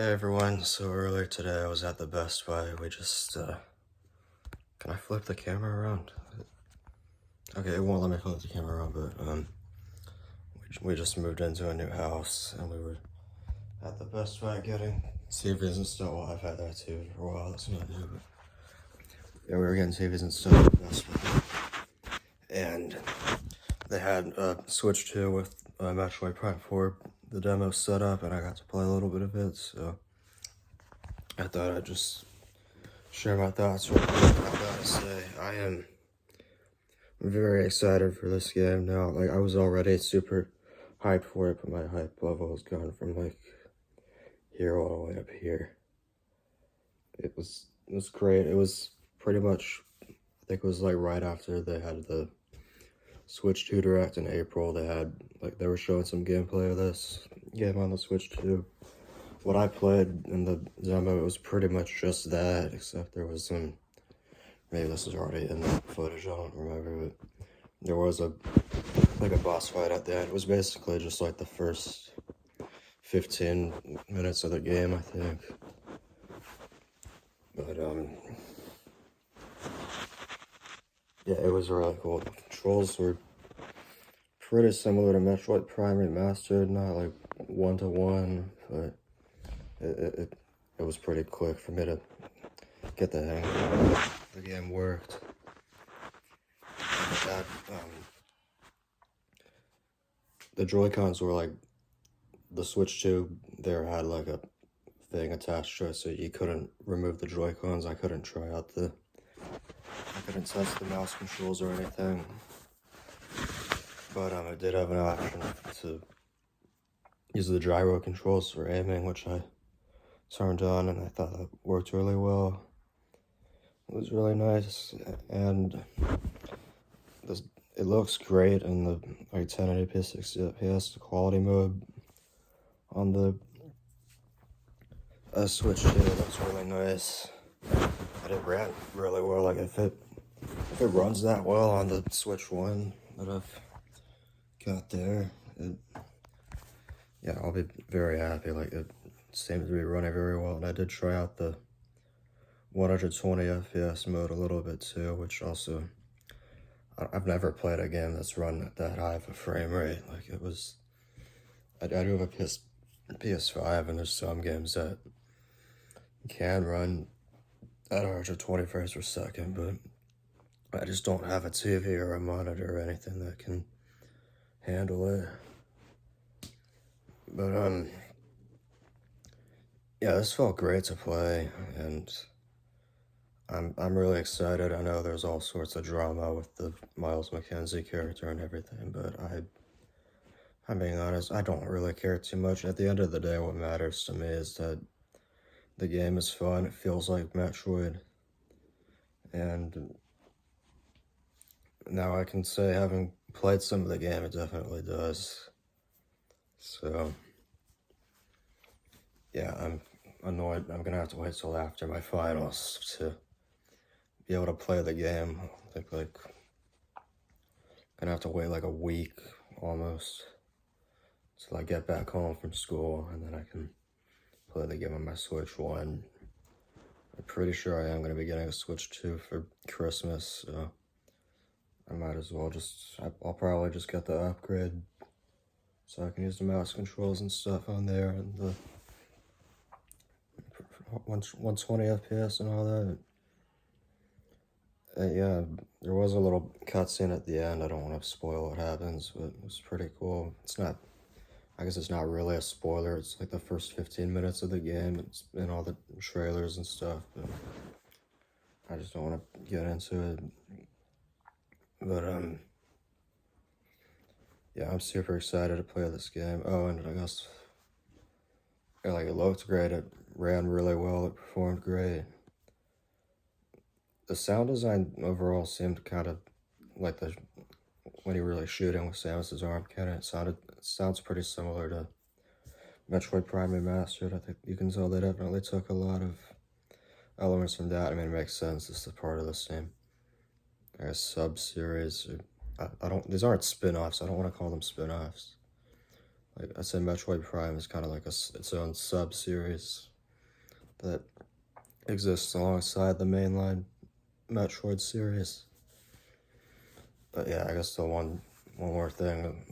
Hey everyone, so earlier today I was at the Best Buy. Can I flip the camera around? Okay, it won't let me flip the camera around, but we just moved into a new house and we were at the Best Buy getting TVs and stuff. Well, I've had that too for a while, that's not new, but yeah, we were getting TVs and stuff at the Best Buy. And they had Switch 2 with Metroid Prime 4, the demo set up, and I got to play a little bit of it, so I thought I'd just share my thoughts real quick. I gotta say, I am very excited for this game now. Like, I was already super hyped for it, but my hype level has gone from like here all the way up here. It was great. It was pretty much, I think it was like right after they had the Switch 2 Direct in April. They were showing some gameplay of this game on the Switch 2. What I played in the demo, it was pretty much just that, except there was some, maybe this is already in the footage, I don't remember, but there was a boss fight at the end. It was basically just like the first 15 minutes of the game, I think. But, yeah, it was really cool. The controls were pretty similar to Metroid Prime Remastered, not like one-to-one, but it was pretty quick for me to get the hang of it. The game worked. That, the Joy-Cons were like, the Switch 2 there had like a thing attached to it, so you couldn't remove the Joy-Cons. I couldn't test the mouse controls or anything. But it did have an option to use the gyro controls for aiming, which I turned on, and I thought that worked really well. It was really nice, and it looks great in the like 1080p 60 FPS, the quality mode on the Switch 2. That's really nice. And it ran really well. Like if it runs that well on the Switch 1 that I've got there, yeah, I'll be very happy. Like, it seems to be running very well, and I did try out the 120 FPS mode a little bit too, which also, I've never played a game that's run at that high of a frame rate. Like, it was, I do have a PS5, and there's some games that can run at 120 frames per second, but I just don't have a TV or a monitor or anything that can handle it. But, yeah, this felt great to play, and I'm really excited. I know there's all sorts of drama with the Miles McKenzie character and everything, but I'm being honest, I don't really care too much. At the end of the day, what matters to me is that the game is fun. It feels like Metroid, and now I can say, having played some of the game, it definitely does. So, yeah, I'm annoyed. I'm gonna have to wait till after my finals to be able to play the game. I think, like, gonna have to wait like a week almost till I get back home from school, and then I can play the game on my Switch 1. I'm pretty sure I am gonna be getting a Switch 2 for Christmas, so I might as well I'll probably just get the upgrade so I can use the mouse controls and stuff on there, and the 120 FPS and all that. Yeah, there was a little cutscene at the end. I don't want to spoil what happens, but it was pretty cool. I guess it's not really a spoiler. It's like the first 15 minutes of the game. It's in all the trailers and stuff, but I just don't want to get into it. But, yeah, I'm super excited to play this game. Oh, and I guess, yeah, like, it looked great. It ran really well. It performed great. The sound design overall seemed kind of like when you were really shooting with Samus's arm cannon. It sounds pretty similar to Metroid Prime Remastered. I think you can tell they definitely took a lot of elements from that. I mean, it makes sense. It's a part of the same, I guess, sub-series. These aren't spin-offs. I don't want to call them spin-offs. Like, I said, Metroid Prime is kind of like its own sub-series that exists alongside the mainline Metroid series. But yeah, I guess the one more thing,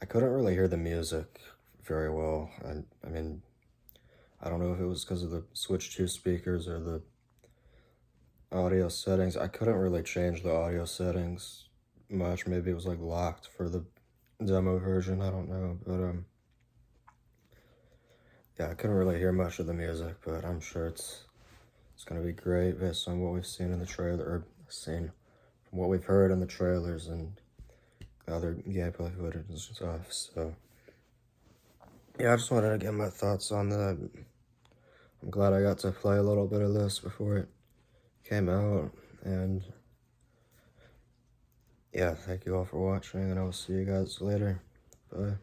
I couldn't really hear the music very well. I mean, I don't know if it was because of the Switch 2 speakers or the audio settings. I couldn't really change the audio settings much. Maybe it was like locked for the demo version. I don't know, but yeah, I couldn't really hear much of the music, but I'm sure it's gonna be great based on what we've seen in the trailer, or seen from what we've heard in the trailers and other gameplay footage and stuff. So yeah, I just wanted to get my thoughts on that. I'm glad I got to play a little bit of this before it came out, and yeah, thank you all for watching, and I will see you guys later. Bye.